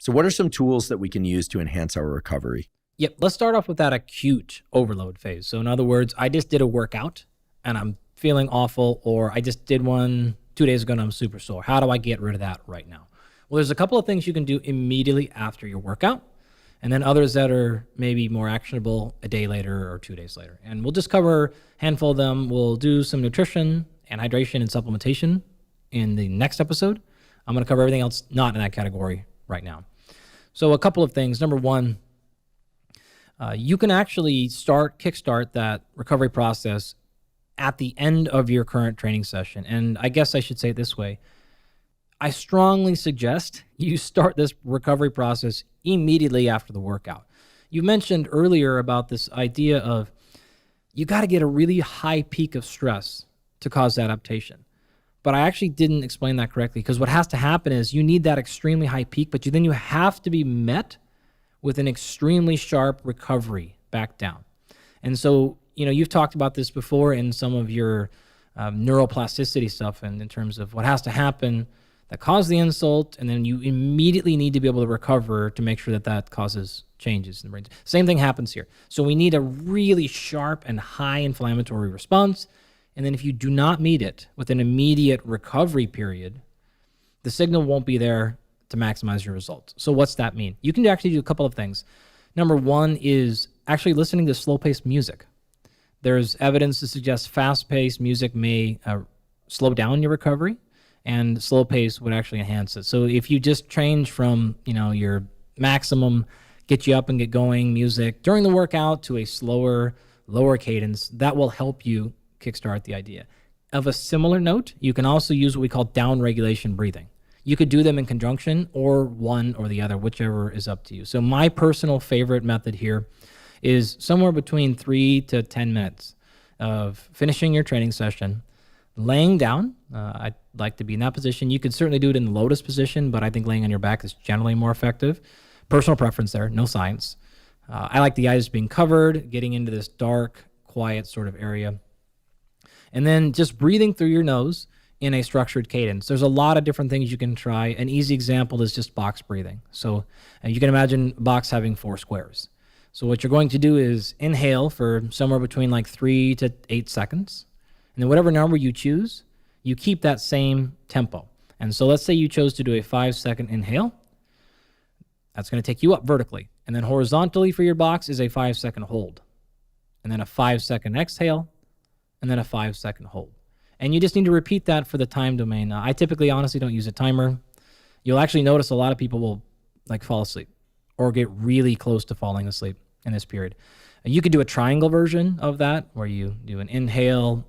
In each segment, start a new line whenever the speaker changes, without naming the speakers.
So what are some tools that we can use to enhance our recovery?
Yep, let's start off with that acute overload phase. So in other words, I just did a workout and I'm feeling awful, or I just did one 2 days ago and I'm super sore. How do I get rid of that right now? Well, there's a couple of things you can do immediately after your workout, and then others that are maybe more actionable a day later or 2 days later. And we'll just cover a handful of them. We'll do some nutrition and hydration and supplementation in the next episode. I'm going to cover everything else not in that category right now. So a couple of things. Number one, you can actually kickstart that recovery process at the end of your current training session. And I guess I should say it this way. I strongly suggest you start this recovery process immediately after the workout. You mentioned earlier about this idea of you got to get a really high peak of stress to cause adaptation. But I actually didn't explain that correctly, because what has to happen is you need that extremely high peak, but then you have to be met with an extremely sharp recovery back down. And so, you've talked about this before in some of your neuroplasticity stuff, and in terms of what has to happen that caused the insult, and then you immediately need to be able to recover to make sure that causes changes in the brain. Same thing happens here. So we need a really sharp and high inflammatory response. And then if you do not meet it with an immediate recovery period, the signal won't be there to maximize your results. So what's that mean? You can actually do a couple of things. Number one is actually listening to slow-paced music. There's evidence to suggest fast-paced music may slow down your recovery, and slow pace would actually enhance it. So if you just change from, your maximum, get you up and get going music during the workout to a slower, lower cadence, that will help you kickstart the idea. Of a similar note, you can also use what we call down-regulation breathing. You could do them in conjunction or one or the other, whichever is up to you. So my personal favorite method here is somewhere between 3 to 10 minutes of finishing your training session, laying down. I'd like to be in that position. You could certainly do it in the lotus position, but I think laying on your back is generally more effective. Personal preference there, no science. I like the eyes being covered, getting into this dark, quiet sort of area. And then just breathing through your nose in a structured cadence. There's a lot of different things you can try. An easy example is just box breathing. So you can imagine a box having 4 squares. So what you're going to do is inhale for somewhere between 3 to 8 seconds. And then whatever number you choose, you keep that same tempo. And so let's say you chose to do a 5-second inhale. That's going to take you up vertically. And then horizontally for your box is a 5-second hold. And then a 5-second exhale. And then a 5-second hold. And you just need to repeat that for the time domain. I typically, honestly, don't use a timer. You'll actually notice a lot of people will fall asleep or get really close to falling asleep in this period. You could do a triangle version of that where you do an inhale,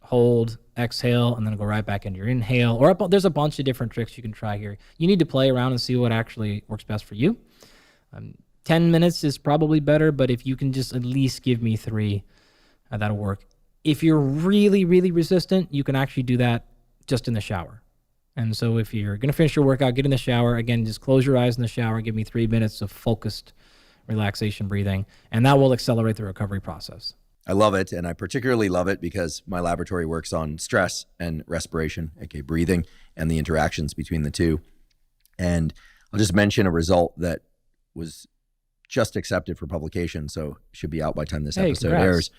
hold, exhale, and then go right back into your inhale. Or there's a bunch of different tricks you can try here. You need to play around and see what actually works best for you. 10 minutes is probably better, but if you can just at least give me 3, that'll work. If you're really, really resistant, you can actually do that just in the shower. And so if you're going to finish your workout, get in the shower. Again, just close your eyes in the shower. Give me 3 minutes of focused relaxation breathing, and that will accelerate the recovery process.
I love it, and I particularly love it because my laboratory works on stress and respiration, aka breathing, and the interactions between the two. And I'll just mention a result that was just accepted for publication, so should be out by the time this episode airs.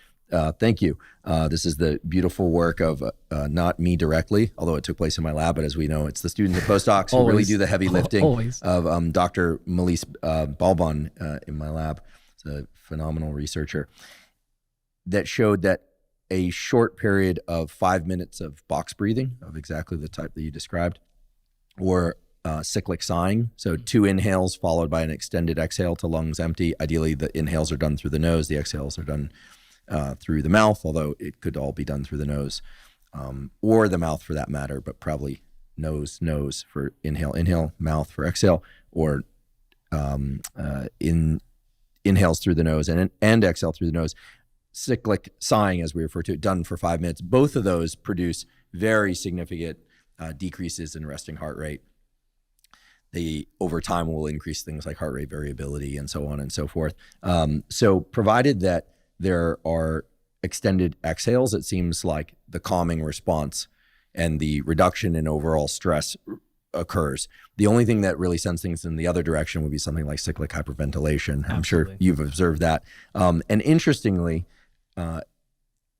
Thank you. This is the beautiful work of not me directly, although it took place in my lab, but as we know, it's the students and postdocs who really do the heavy lifting of Dr. Melis Balban in my lab. It's a phenomenal researcher that showed that a short period of 5 minutes of box breathing of exactly the type that you described, or cyclic sighing. So 2 inhales followed by an extended exhale to lungs empty. Ideally, the inhales are done through the nose. The exhales are done through the mouth, although it could all be done through the nose or the mouth for that matter, but probably nose for inhale, mouth for exhale, or inhales through the nose and exhale through the nose. Cyclic sighing, as we refer to it, done for 5 minutes. Both of those produce very significant decreases in resting heart rate. They, over time, will increase things like heart rate variability and so on and so forth. So provided that there are extended exhales, it seems like the calming response and the reduction in overall stress occurs. The only thing that really sends things in the other direction would be something like cyclic hyperventilation. I'm sure you've observed that. And interestingly,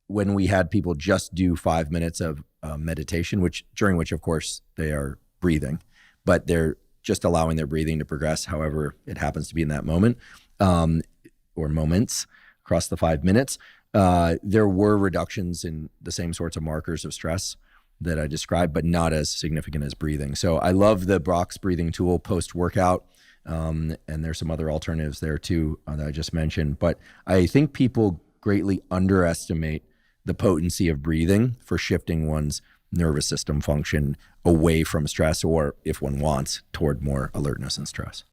when we had people just do 5 minutes of meditation, during which, of course, they are breathing, but they're just allowing their breathing to progress however it happens to be in that moment, or moments across the 5 minutes, there were reductions in the same sorts of markers of stress that I described, but not as significant as breathing. So I love the box breathing tool post-workout, and there's some other alternatives there too that I just mentioned. But I think people greatly underestimate the potency of breathing for shifting one's nervous system function away from stress, or if one wants, toward more alertness and stress.